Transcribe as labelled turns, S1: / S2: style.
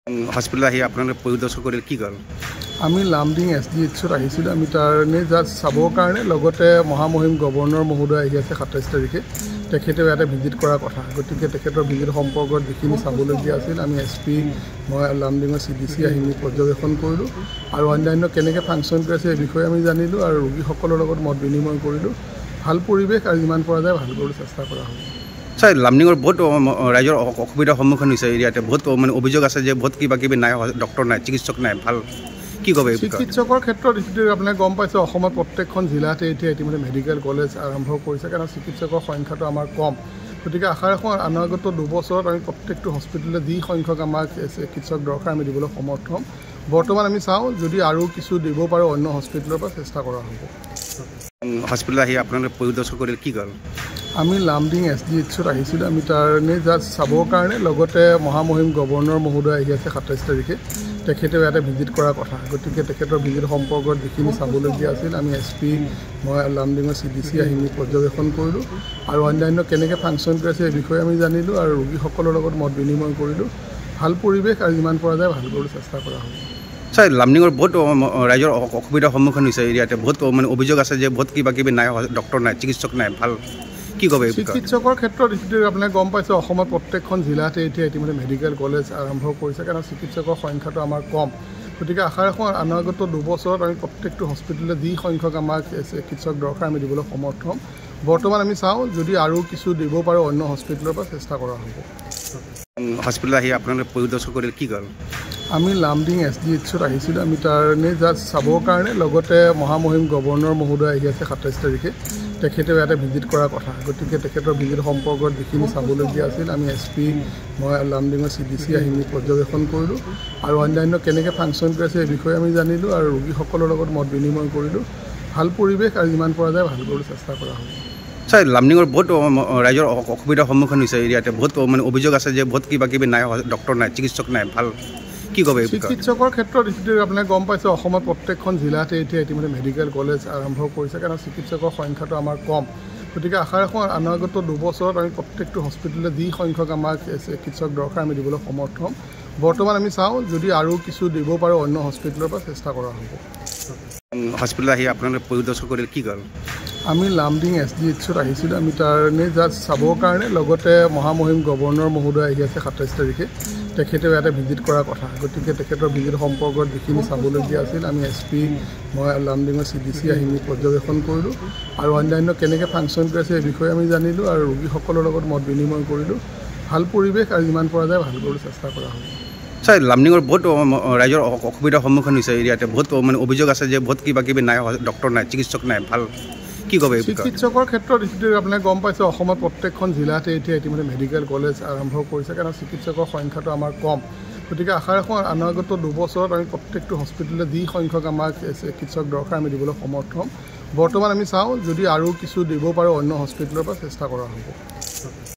S1: Hospital আহি আপোনালোকে পৰিদৰ্শন কৰিলে কি হ'ল?
S2: আমি লামডিং SDHত আহিছিলোঁ। আমি তাৰনে জাষ্ট চাবৰ কাৰণে লগতে মহামহিম গভৰ্ণৰ মহোদয় আহি আছে 27 তাৰিখে। তেখেতেও ইয়াতে ভিজিট কৰাৰ কথা, গতিকে তেখেতৰ ভিজিট সম্পৰ্কত যিখিনি চাবলগীয়া আছিল আমি SP মই লামডিঙৰ CDC আহি পৰ্যবেক্ষণ কৰিলোঁ আৰু অন্যান্য কেনেকৈ ফাংচন কৰি আছে এই বিষয়ে আমি জানিলোঁ আৰু ৰোগীসকলৰ লগত মত বিনিময় কৰিলোঁ। ভাল পৰিৱেশ আৰু যিমান পৰা যায় ভাল কৰিবলৈ চেষ্টা কৰা হ'ব।
S1: ছাৰ, লামডিঙৰ বহুত ৰাইজৰ অসুবিধাৰ সন্মুখীন হৈছে। এৰিয়াতে বহুত অভিযোগ আছে যে বহুত কিবা নাই, ডক্টৰ নাই, চিকিৎসক নাই। ভাল কি ক'ব?
S2: চিকিৎসকৰ ক্ষেত্ৰত আপোনালোকে গম পাইছে অসমত প্ৰত্যেকখন জিলাতে এতিয়া ইতিমধ্যে মেডিকেল কলেজ আৰম্ভ কৰিছে, কাৰণ চিকিৎসকৰ সংখ্যাটো আমাৰ কম। গতিকে আশা ৰাখোঁ অনাগত 2 বছৰত আমি প্ৰত্যেকটো হস্পিটেলতে যি সংখ্যক আমাক চিকিৎসক দৰকাৰ আমি দিবলৈ সমৰ্থ হ'ম। বৰ্তমান আমি চাওঁ যদি আৰু কিছু দিব পাৰোঁ অন্য হস্পিটেলৰ পৰা চেষ্টা কৰা হ'ব।
S1: হস্পিটেল আহি আপোনালোকে পৰিদৰ্শন কৰিলে কি হ'ল?
S2: আমি লামডিং SDHত আহিছিলোঁ। আমি তাৰনে জাষ্ট চাবৰ কাৰণে লগতে মহামহিম গভৰ্ণৰ মহোদয় আহি আছে 27 তাৰিখে। তেখেতেও ইয়াতে ভিজিট কৰাৰ কথা, গতিকে তেখেতৰ ভিজিট সম্পৰ্কত যিখিনি চাবলগীয়া আছিল আমি SP মই লামডিঙৰ CDC আহি পৰ্যবেক্ষণ কৰিলোঁ আৰু অন্যান্য কেনেকৈ ফাংচন কৰি আছে এই বিষয়ে আমি জানিলোঁ আৰু ৰোগীসকলৰ লগত মত বিনিময় কৰিলোঁ। ভাল পৰিৱেশ আৰু যিমান পৰা যায় ভাল কৰিবলৈ চেষ্টা কৰা হ'ব।
S1: ছাৰ, লামডিঙৰ বহুত ৰাইজৰ অসুবিধাৰ সন্মুখীন হৈছে। এৰিয়াতে বহুত অভিযোগ আছে যে বহুত কিবা নাই, ডক্টৰ নাই, চিকিৎসক নাই। ভাল কি ক'ব?
S2: চিকিৎসকৰ ক্ষেত্ৰত আপোনালোকে গম পাইছে অসমত প্ৰত্যেকখন জিলাতে এতিয়া ইতিমধ্যে মেডিকেল কলেজ আৰম্ভ কৰিছে, কাৰণ চিকিৎসকৰ সংখ্যাটো আমাৰ কম। গতিকে আশা ৰাখোঁ অনাগত 2 বছৰত আমি প্ৰত্যেকটো হস্পিটেলতে যি সংখ্যক আমাক চিকিৎসক দৰকাৰ আমি দিবলৈ সমৰ্থ হ'ম। বৰ্তমান আমি চাওঁ যদি আৰু কিছু দিব পাৰোঁ অন্য হস্পিটেলৰ পৰা চেষ্টা কৰা হ'ব।
S1: হস্পিটেল আহি আপোনালোকে পৰিদৰ্শন কৰিলে কি হ'ল?
S2: আমি লামডিং SDHত আহিছিলোঁ। আমি তাৰনে জাষ্ট চাবৰ কাৰণে লগতে মহামহিম গভৰ্ণৰ মহোদয় আহি আছে 27 তাৰিখে। তেখেতেও ইয়াতে ভিজিট কৰাৰ কথা, গতিকে তেখেতৰ ভিজিট সম্পৰ্কত যিখিনি চাবলগীয়া আছিল আমি SP মই লামডিঙৰ CDC আহি পৰ্যবেক্ষণ কৰিলোঁ আৰু অন্যান্য কেনেকৈ ফাংচন কৰি আছে এই বিষয়ে আমি জানিলোঁ আৰু ৰোগীসকলৰ লগত মত বিনিময় কৰিলোঁ। ভাল পৰিৱেশ আৰু যিমান পৰা যায় ভাল কৰিবলৈ চেষ্টা কৰা হ'ব।
S1: ছাৰ, লামডিঙৰ বহুত ৰাইজৰ অসুবিধাৰ সন্মুখীন হৈছে। এৰিয়াতে বহুত অভিযোগ আছে যে বহুত কিবা নাই, ডক্টৰ নাই, চিকিৎসক নাই। ভাল কি ক'ব?
S2: চিকিৎসকৰ ক্ষেত্ৰত আপোনালোকে গম পাইছে অসমত প্ৰত্যেকখন জিলাতে এতিয়া ইতিমধ্যে মেডিকেল কলেজ আৰম্ভ কৰিছে, কাৰণ চিকিৎসকৰ সংখ্যাটো আমাৰ কম। গতিকে আশা ৰাখোঁ অনাগত 2 বছৰত আমি প্ৰত্যেকটো হস্পিটেলতে যি সংখ্যক আমাক চিকিৎসক দৰকাৰ আমি দিবলৈ সমৰ্থ হ'ম। বৰ্তমান আমি চাওঁ যদি আৰু কিছু দিব পাৰোঁ অন্য হস্পিটেলৰ পৰা চেষ্টা কৰা হ'ব।
S1: হস্পিটেল আহি আপোনালোকে পৰিদৰ্শন কৰিলে কি হ'ল?
S2: আমি লামডিং SDHত আহিছিলোঁ। আমি তাৰনে জাষ্ট চাবৰ কাৰণে লগতে মহামহিম গভৰ্ণৰ মহোদয় আহি আছে 27 তাৰিখে। তেখেতেও ইয়াতে ভিজিট কৰাৰ কথা, গতিকে তেখেতৰ ভিজিট সম্পৰ্কত যিখিনি চাবলগীয়া আছিল আমি SP মই লামডিঙৰ CDC আহি পৰ্যবেক্ষণ কৰিলোঁ আৰু অন্যান্য কেনেকৈ ফাংচন কৰি আছে এই বিষয়ে আমি জানিলোঁ আৰু ৰোগীসকলৰ লগত মত বিনিময় কৰিলোঁ। ভাল পৰিৱেশ আৰু যিমান পৰা যায় ভাল কৰিবলৈ চেষ্টা কৰা হ'ব।
S1: ছাৰ, লামডিঙৰ বহুত ৰাইজৰ অসুবিধাৰ সন্মুখীন হৈছে। এৰিয়াতে বহুত অভিযোগ আছে যে বহুত কিবা নাই, ডক্টৰ নাই, চিকিৎসক নাই। ভাল কি ক'ব?
S2: চিকিৎসকৰ ক্ষেত্ৰত আপোনালোকে গম পাইছে অসমত প্ৰত্যেকখন জিলাতে এতিয়া ইতিমধ্যে মেডিকেল কলেজ আৰম্ভ কৰিছে, কাৰণ চিকিৎসকৰ সংখ্যাটো আমাৰ কম। গতিকে আশা ৰাখোঁ অনাগত 2 বছৰত আমি প্ৰত্যেকটো হস্পিটেলতে যি সংখ্যক আমাক চিকিৎসক দৰকাৰ আমি দিবলৈ সমৰ্থ হ'ম। বৰ্তমান আমি চাওঁ যদি আৰু কিছু দিব পাৰোঁ অন্য হস্পিটেলৰ পৰা চেষ্টা কৰা হ'ব।